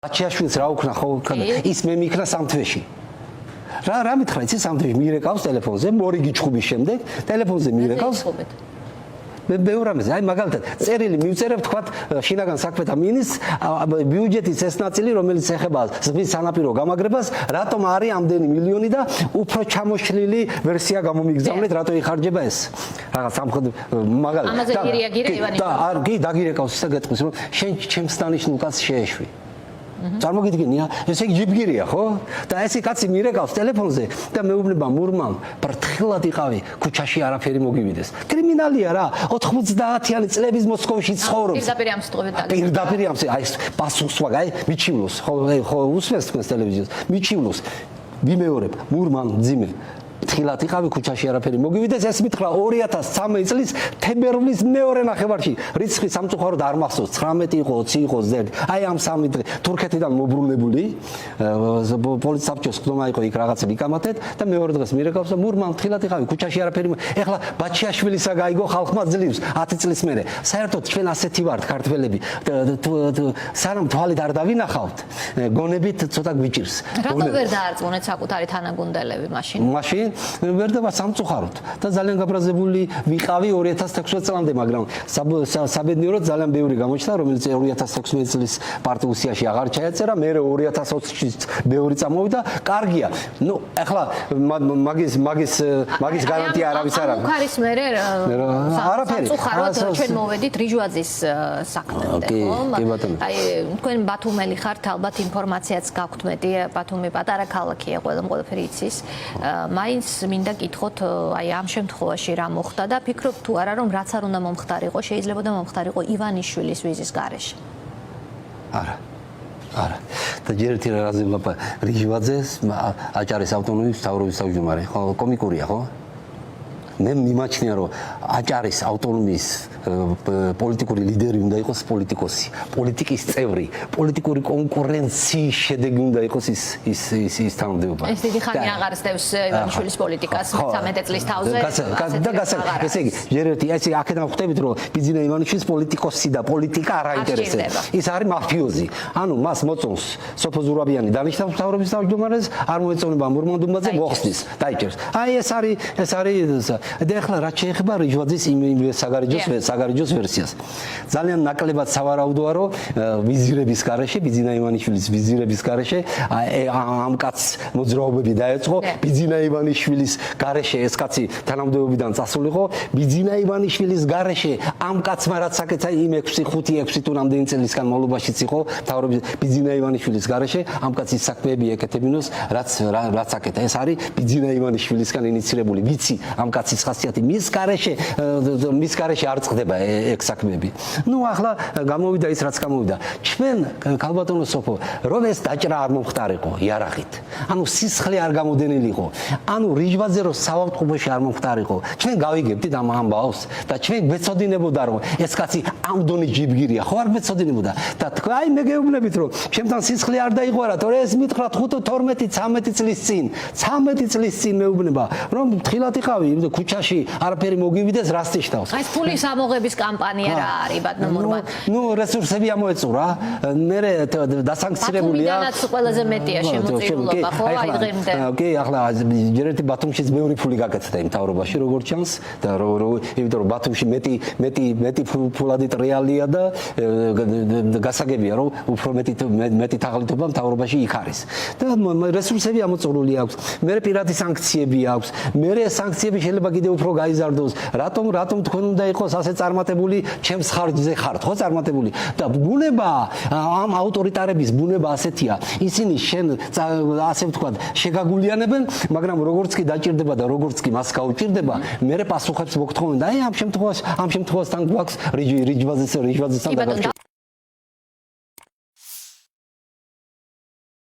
Bachiashvils რა უქნა ხო ის მე მიქნა სამთვეში რა მითხრა იცი სამთვეში მირეკავს ტელეფონზე მორიგი ჩხუბის შემდეგ ტელეფონზე მირეკავს მე ბევრამეს აი მაგალითად წერილი მივწერებ თქვა შინაგან საქმეთა მინისტრს ბიუჯეტის ეს ნაწილი რომელიც ეხება ზღვის სანაპირო გამაგრებას რატომ არის ამდენი მილიონი და უფრო ჩამოშლილი ვერსია გამომიგზავნეთ რატო იხარჯება ეს რაღაც სამხედრო მაგალითად ამაზე გირეაგირე ივანი და არ კი დაგირეკავს ისა გეტყვის რომ შენ ჩემს დანიშნულ კაცს შეეშვი წარმოგიდგენია ესე იგი ჯიბგირია ხო და ესე კაცი მირეკავს ტელეფონზე და მეუბნება მურმან ფრთხილად იყავი ქუჩაში არაფერი მოგივიდეს კრიმინალია რა 90-იანი წლების მოსკოვში ცხოვრობს პირდაპირ ამ აი პასუხს ვაგ აი მიჩივლოს ხო უსმენს თქვენს ტელევიზიას მიჩივლოს ვიმეორებ მურმან ძიმე თხილად იყავი ქუჩაში არაფერი მოგივიდეს ეს მითხრა 2013 წლის თებერვლის მეორე ნახევარში რიცხი სამწუხაროდ არ მახსოვს 19 იყო 20 იყო ზედ აი ამ სამი დღე თურქეთიდან მობრუნებული პოლიცსაბჭოს ხდომა იყო იქ რაღაცა ვიკამათეთ და მეორე დღეს მირეკავს და მურმან თხილად იყავი ქუჩაში არაფერი ეხლა ბაჩიაშვილისა გაიგო ხალხმა ძლივს 10 წლის მერე საერთოდ ჩვენ ასეთი ვართ ქართველები სანამ თვალით არ დავინახავთ გონებით ცოტა გვიჭირს რატო ვერ დაარწმუნეთ საკუთარი თანაგუნდელები მაშინ ვერ დავა სამწუხაროდ და ძალიან გაბრაზებული ვიყავი 2016 წლამდე მაგრამ საბედნიეროდ ძალიან ბევრი გამოჩნდა რომელიც 2016 წლის პარტიუსიაში აღარ ჩაეწერა მე 2020-ში ბევრი წამოვიდა კარგია ნუ ახლა მაგის გარანტია არავის არ აქვს უხარის მერე სამწუხაროდ ჩვენ მოვედით რიჟვაძის საქმემდე ხო აი თქვენ ბათუმელი ხართ ალბათ ინფორმაციაც გაქვთ მეტი ბათუმი პატარა ქალაქია ყველაფერი იცის მაინც მინდა გითხოთ აი ამ შემთხვევაში რა მოხდა და ფიქრობ თუ არა რომ რაც არ უნდა მომხდარიყო შეიძლება და მომხდარიყო ივანიშვილის ვიზის გარეშე არა და ჯერ ერთი რაზე ლაპა რიჟვაძეს აჭარის ავტონომიის მთავრობის თავმჯდომარე ხო კომიკურია ხო მე მიმაჩნია რომ აჭარის ავტონომიის პოლიტიკური ლიდერი უნდა იყოს პოლიტიკოსი პოლიტიკის წევრი პოლიტიკური კონკურენციის შედეგი უნდა იყოს ის თანამდებობა ეს დიდი ხანი აღარ სდევს ივანიშვილის პოლიტიკას 13 წლის თავზე ესე იგი ჯერ ერთი ესე აქედან ხვდებით რომ ბიძინა ივანიშვილის პოლიტიკოსი და პოლიტიკა არ აინტერესებს ის არის მაფიოზი ანუ მას მოწონს სოფო ზურაბიანი დანიშნავს მთავრობის თავმჯდომარეს არ მოეწონება მურმანდუმბაძე მოხსნის დაიჭერს აი ეს არის და ახლა რაც შეეხება რიჟვაძის იმ საგარეჯოს ვერსიას ძალიან ნაკლებად სავარაუდოა რომ ვიზირების გარეშე ბიძინა ივანიშვილის ვიზირების გარეშე ამ კაცს მოძრაობები დაეწყო ბიძინა ივანიშვილის გარეშე ეს კაცი თანამდებობიდან წასულიყო ბიძინა ივანიშვილის გარეშე ამ კაცმა რაც საკეთა იმ 6-5-6 თუ რამდენი წელს განმავლობაშიც იყო მთავრობის ბიძინა ივანიშვილის გარეშე ამ კაცის საქმეები ეკეთებინოს რაც საკეთა ეს არის ბიძინა ივანიშვილისგან ინიცირებული ვიცი ამ კაცის ხასიათი მის გარეშე არ წყდება ეგ საქმეები. ნუ ახლა გამოვიდა ის რაც გამოვიდა. ჩვენ ქალბატონო სოფო, რომ ეს დაჭრა არ მომხდარიყო იარაღით. ანუ სისხლი არ გამოდენილიყო. ანუ რიჟვაძე რომ საავადმყოფოში არ მომხდარიყო. ჩვენ გავიგებდით ამ ამბავს და ჩვენ გვეცოდინებოდა რომ ეს კაცი ამ დონის ჯიბგირია. ხო არ გვეცოდინებოდა. და თქვა აი მე გეუბნებით რომ ჩემთან სისხლი არ დაიღვარა, თორე ეს მითხრა 5-12 წლის წინ. 13 წლის წინ მეუბნება რომ თხილად იყავი იმ ქუჩაში არაფერი მოგივიდეს რასტიშტავს. აი ფულის ამოღების კამპანია რა არის ბატონო მურმან? ნუ რესურსები ამოეწურა. მე დასანქცირებულია. ბათუმიდანაც ყველაზე მეტია შემოწირულობა, ხო? აი დღემდე. კი, ახლა ჯერ ერთი ბათუმშიც ბევრი ფული გაკეთდა იმ მთავრობაში როგორც ჩანს და იმიტომ რომ ბათუმში მეტი ფულადით რეალია და გასაგებია რომ უფრო მეტი თაღლითობა მთავრობაში იქ არის. და რესურსები ამოწურული აქვს. მე პირადი სანქციები აქვს. მე სანქციები შეიძლება კიდე უფრო გაიზარდოს. რატომ თქვენ უნდა იყოს ასე წარმატებული ჩემს ხარჯზე ხართ, ხო წარმატებული? და ბუნება ამ ავტორიტარების ბუნება ასეთია. ისინი შენ ასე ვთქვათ, შეგაგულიანებენ, მაგრამ როგორც კი დაჭირდება და როგორც კი მას გაუჭირდება, მე პასუხებს მოგთხოვენ და აი ამ შემთხვევაში თან გვაქვს რიჟვაძეს კი ბატონო,